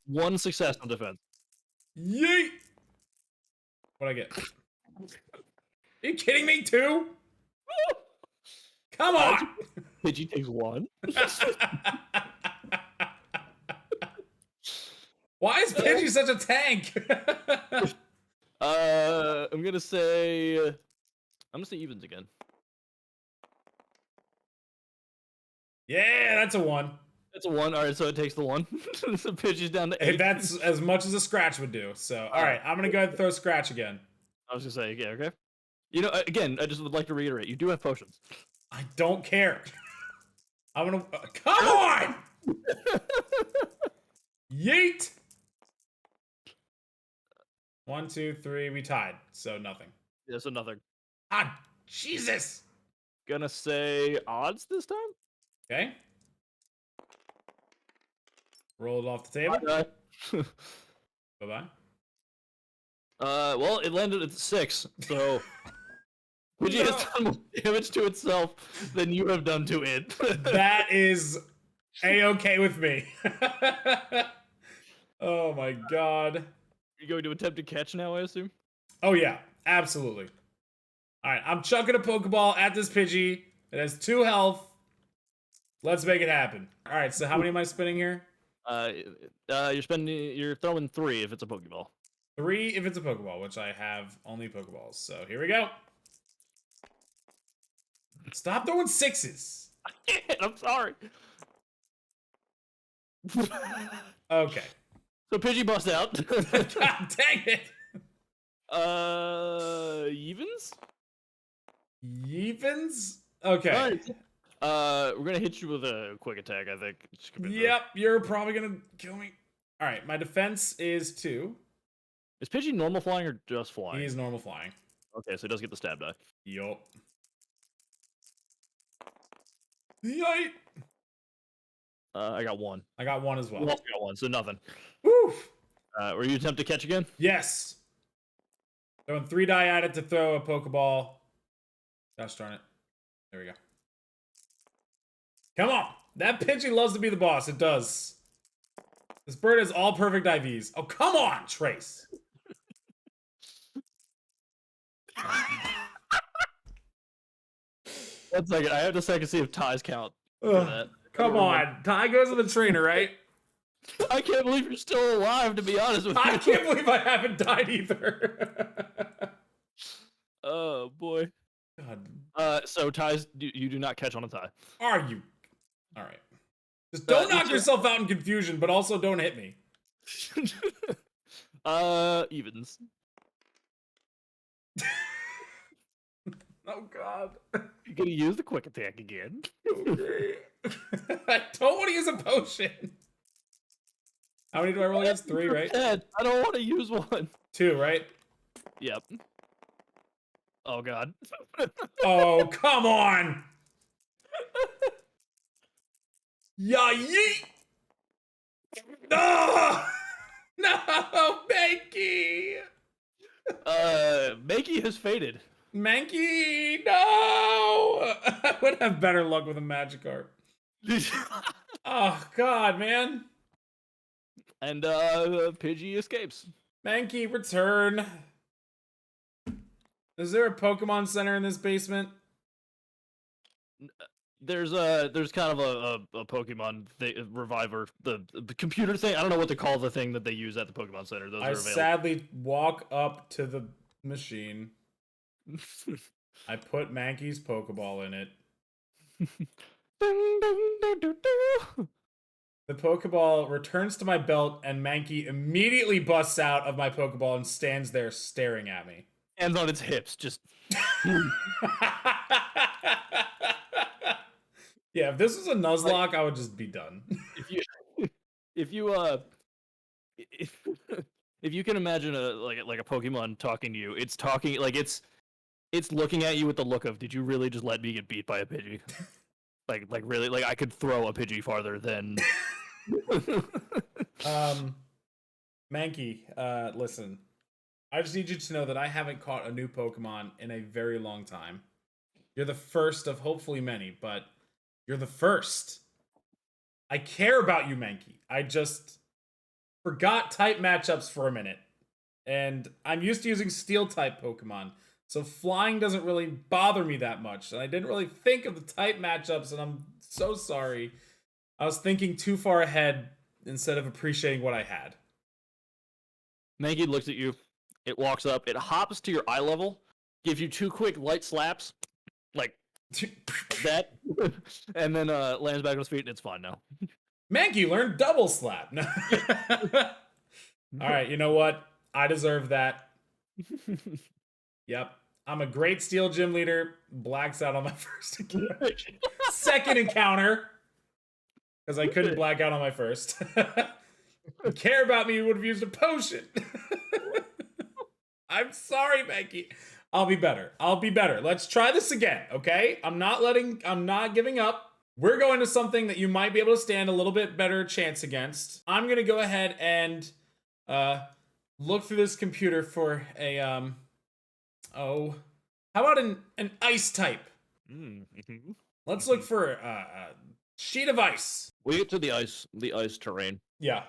one success on defense. Yeet! What'd I get? Are you kidding me, 2? Come on! Pidgey takes 1. Why is Pidgey such a tank? I'm gonna say evens again. Yeah, that's a 1. That's a 1. All right, so it takes the 1. So Pidgey's down to 8. Hey, that's as much as a scratch would do. So, all right, I'm gonna go ahead and throw scratch again. I was gonna say, yeah, okay. You know, again, I just would like to reiterate, you do have potions. I don't care. I'm gonna come on. Yeet. 1, 2, 3. We tied, so nothing. Yeah, so nothing. Ah, Jesus. Gonna say odds this time. Okay. Roll it off the table. Bye-bye. Well, it landed at 6, so Pidgey has done more damage to itself than you have done to it. That is A-okay with me. Oh my god. You're going to attempt to catch now, I assume? Oh yeah, absolutely. Alright, I'm chucking a Pokeball at this Pidgey. It has 2 health. Let's make it happen. Alright, so how many am I spinning here? You're throwing 3 if it's a Pokeball. 3 if it's a Pokeball, which I have only Pokeballs. So here we go. Stop throwing 6s. I can't, I'm sorry. Okay. So Pidgey busts out. God dang it. Evens? Evens? Okay. Right. We're gonna hit you with a quick attack, I think. Yep, you're probably gonna kill me. Alright, my defense is 2. Is Pidgey normal flying or just flying? He's normal flying. Okay, so he does get the stab die. Yup. Yite! I got 1. I got 1 as well. You also got 1, so nothing. Woof! Were you attempt to catch again? Yes! Throwing 3 die at it to throw a Pokeball. Gosh darn it. There we go. Come on! That Pidgey loves to be the boss. It does. This bird has all perfect IVs. Oh, come on, Trace! 1 second, I have to check and see if ties count for that. Come on. Ty goes to the trainer, right? I can't believe you're still alive, to be honest with you. I can't believe I haven't died either. Oh, boy. God. So ties, you do not catch on a tie. Are you? All right. Just don't knock yourself out in confusion, but also don't hit me. Evens. Oh, God. You're gonna use the quick attack again. Okay. I don't want to use a potion. How many do I roll against? 3, right? I don't want to use 1. 2, right? Yep. Oh, God. Oh, come on! Yeah, yeet! No! No, Mankey! Makey has faded. Mankey, no! I would have better luck with a Magikarp. Oh, God, man. And Pidgey escapes. Mankey, return. Is there a Pokemon Center in this basement? There's kind of a Pokemon reviver, the computer thing. I don't know what to call the thing that they use at the Pokemon Center. Those are available. Sadly walk up to the machine. I put Mankey's Pokeball in it. The Pokeball returns to my belt, and Mankey immediately busts out of my Pokeball and stands there staring at me. Hands on its hips, just. Yeah, if this was a Nuzlocke, I would just be done. If you can imagine like a Pokemon talking to you, it's talking like it's looking at you with the look of, did you really just let me get beat by a Pidgey? like really, like I could throw a Pidgey farther than. Mankey, listen. I just need you to know that I haven't caught a new Pokemon in a very long time. You're the first of hopefully many, but you're the first. I care about you, Mankey. I just forgot type matchups for a minute. And I'm used to using steel type Pokemon. So flying doesn't really bother me that much. And I didn't really think of the type matchups, and I'm so sorry. I was thinking too far ahead instead of appreciating what I had. Mankey looks at you. It walks up. It hops to your eye level, gives you 2 quick light slaps, like that, and then lands back on his feet, and it's fine now. Mankey learned double slap. All right, you know what? I deserve that. Yep. I'm a great steel gym leader. Blacks out on my first encounter. Second encounter. Because I couldn't black out on my first. You care about me, you would have used a potion. I'm sorry, Mankey. I'll be better. I'll be better. Let's try this again, okay? I'm not giving up. We're going to something that you might be able to stand a little bit better chance against. I'm gonna go ahead and look through this computer for a how about an ice type? Mm-hmm. Let's look for a sheet of ice. We get to the ice terrain. Yeah.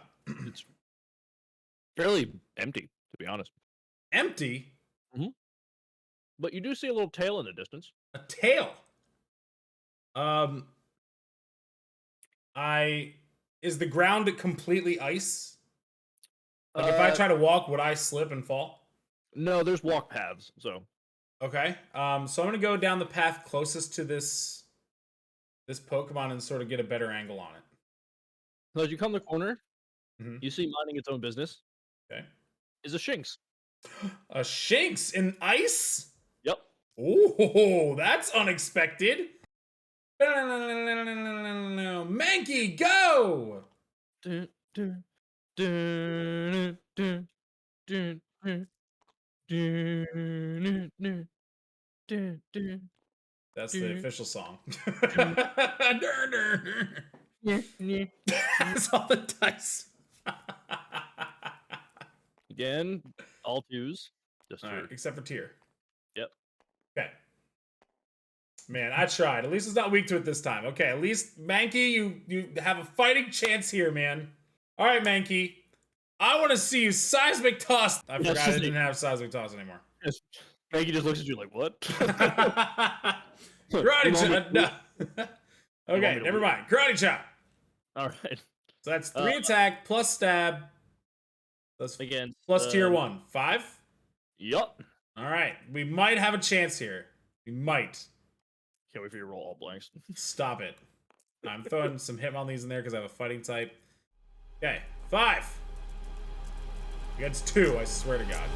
It's fairly empty, to be honest. Empty? Mm-hmm. But you do see a little tail in the distance. A tail? Is the ground completely ice? Like if I try to walk, would I slip and fall? No, there's walk paths, so. Okay. So I'm gonna go down the path closest to this Pokemon and sort of get a better angle on it. So as you come to the corner, Mhm. you see minding its own business. Okay. Is a Shinx. A Shinx in ice? Yep. Oh, that's unexpected. Mankey, go! Dun, dun, dun, dun, dun, dun, dun, dun, dun, dun. That's the official song. That's all the dice. Again, all twos. Just All right, two. except for tier. Yep. Okay. Man, I tried. At least it's not weak to it this time. Okay, at least Mankey, you have a fighting chance here, man. All right, Mankey. I want to see you seismic toss. I forgot I didn't have seismic toss anymore. Yes. Mankey just looks at you like, what? Karate chop. No. Okay, never mind. Karate chop. All right. So that's 3 attack plus stab. That's again plus tier 1. 5? Yup. All right. We might have a chance here. We might. Can't wait for you to roll all blanks. Stop it. I'm throwing some Hitmonlees in there because I have a fighting type. Okay. 5. Against 2, I swear to God.